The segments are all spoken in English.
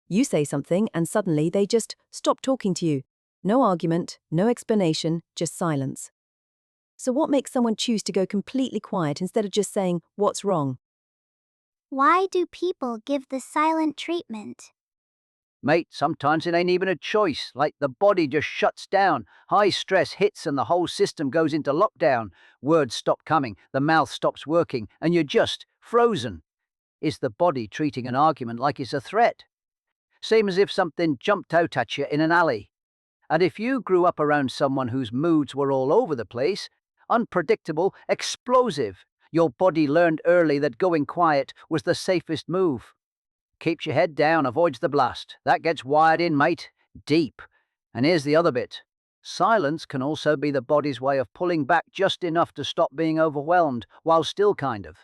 You say something and suddenly they just stop talking to you. No argument, no explanation, just silence. So what makes someone choose to go completely quiet instead of just saying, "What's wrong?" Why do people give the silent treatment? Mate, sometimes it ain't even a choice. Like the body just shuts down. High stress hits and the whole system goes into lockdown. Words stop coming, the mouth stops working, and you're just frozen. Is the body treating an argument like it's a threat? Same as if something jumped out at you in an alley. And if you grew up around someone whose moods were all over the place, unpredictable, explosive, your body learned early that going quiet was the safest move. Keeps your head down, avoids the blast. That gets wired in, mate. Deep. And here's the other bit. Silence can also be the body's way of pulling back just enough to stop being overwhelmed, while still kind of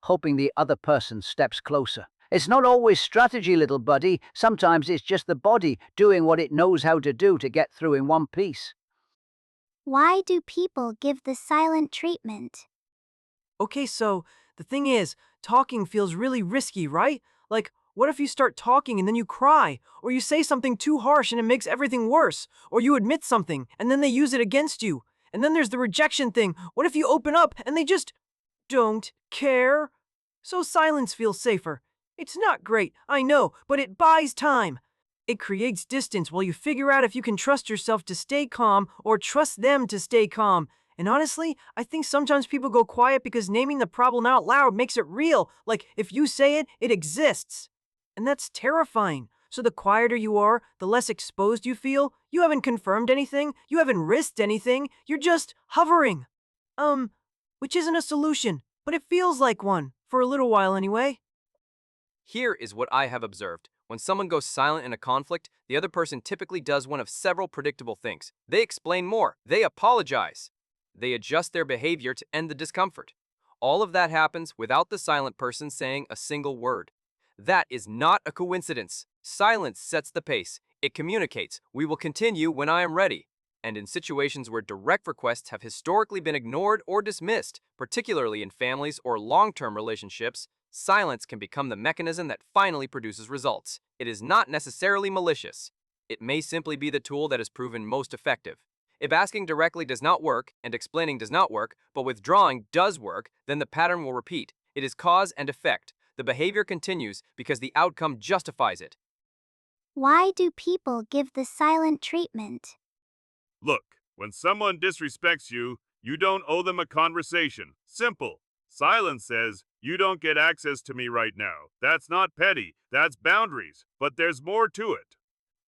hoping the other person steps closer. It's not always strategy, little buddy. Sometimes it's just the body doing what it knows how to do to get through in one piece. Why do people give the silent treatment? Okay, so the thing is, talking feels really risky, right? Like, what if you start talking and then you cry? Or you say something too harsh and it makes everything worse? Or you admit something and then they use it against you? And then there's the rejection thing. What if you open up and they just don't care? So silence feels safer. It's not great, I know, but it buys time. It creates distance while you figure out if you can trust yourself to stay calm or trust them to stay calm. And honestly, I think sometimes people go quiet because naming the problem out loud makes it real. Like, if you say it, it exists. And that's terrifying. So the quieter you are, the less exposed you feel. You haven't confirmed anything. You haven't risked anything. You're just hovering. Which isn't a solution, but it feels like one. For a little while anyway. Here is what I have observed. When someone goes silent in a conflict, the other person typically does one of several predictable things. They explain more. They apologize. They adjust their behavior to end the discomfort. All of that happens without the silent person saying a single word. That is not a coincidence. Silence sets the pace. It communicates, "We will continue when I am ready." And in situations where direct requests have historically been ignored or dismissed, particularly in families or long-term relationships, silence can become the mechanism that finally produces results. It is not necessarily malicious. It may simply be the tool that has proven most effective. If asking directly does not work and explaining does not work, but withdrawing does work, then the pattern will repeat. It is cause and effect. The behavior continues because the outcome justifies it. Why do people give the silent treatment? Look, when someone disrespects you, you don't owe them a conversation. Simple. Silence says, "You don't get access to me right now." That's not petty, that's boundaries, but there's more to it.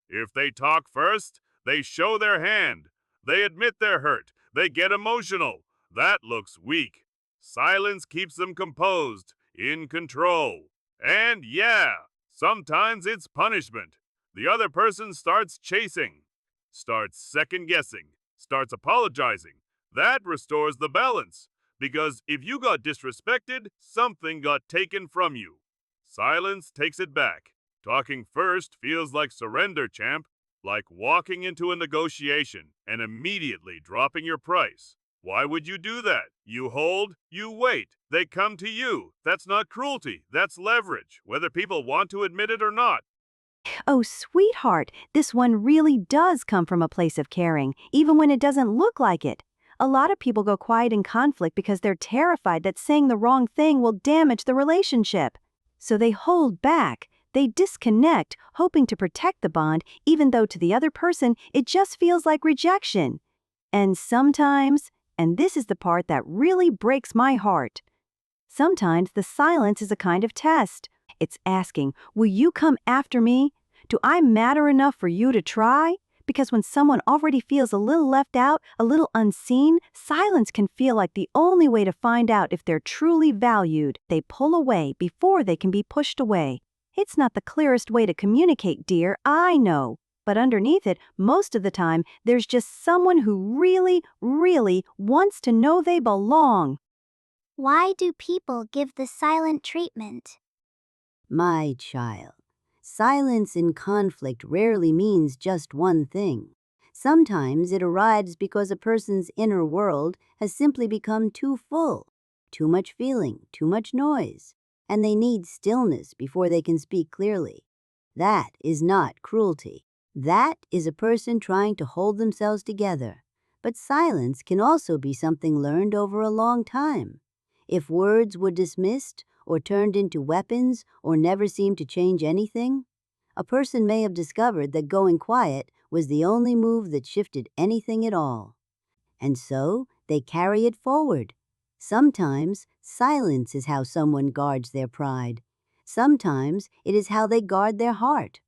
If they talk first, they show their hand. They admit they're hurt. They get emotional. That looks weak. Silence keeps them composed, in control. And yeah, sometimes it's punishment. The other person starts chasing, starts second-guessing, starts apologizing. That restores the balance. Because if you got disrespected, something got taken from you. Silence takes it back. Talking first feels like surrender, champ. Like walking into a negotiation and immediately dropping your price. Why would you do that? You hold, you wait. They come to you. That's not cruelty. That's leverage, whether people want to admit it or not. Oh, sweetheart, this one really does come from a place of caring, even when it doesn't look like it. A lot of people go quiet in conflict because they're terrified that saying the wrong thing will damage the relationship. So they hold back. They disconnect, hoping to protect the bond, even though to the other person it just feels like rejection. And sometimes, and this is the part that really breaks my heart, sometimes the silence is a kind of test. It's asking, will you come after me? Do I matter enough for you to try? Because when someone already feels a little left out, a little unseen, silence can feel like the only way to find out if they're truly valued. They pull away before they can be pushed away. It's not the clearest way to communicate, dear, I know. But underneath it, most of the time, there's just someone who really, really wants to know they belong. Why do people give the silent treatment? My child, silence in conflict rarely means just one thing. Sometimes it arrives because a person's inner world has simply become too full, too much feeling, too much noise, and they need stillness before they can speak clearly. That is not cruelty. That is a person trying to hold themselves together. But silence can also be something learned over a long time. If words were dismissed or turned into weapons or never seemed to change anything, a person may have discovered that going quiet was the only move that shifted anything at all. And so they carry it forward. Sometimes silence is how someone guards their pride. Sometimes it is how they guard their heart.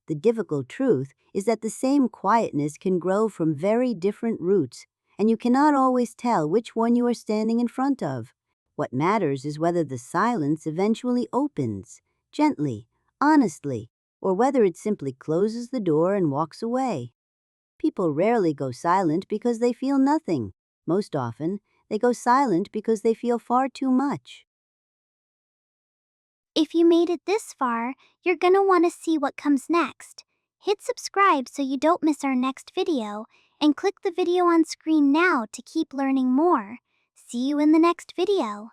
The difficult truth is that the same quietness can grow from very different roots, and you cannot always tell which one you are standing in front of. What matters is whether the silence eventually opens, gently, honestly, or whether it simply closes the door and walks away. People rarely go silent because they feel nothing. Most often, they go silent because they feel far too much. If you made it this far, you're gonna want to see what comes next. Hit subscribe so you don't miss our next video, and click the video on screen now to keep learning more. See you in the next video.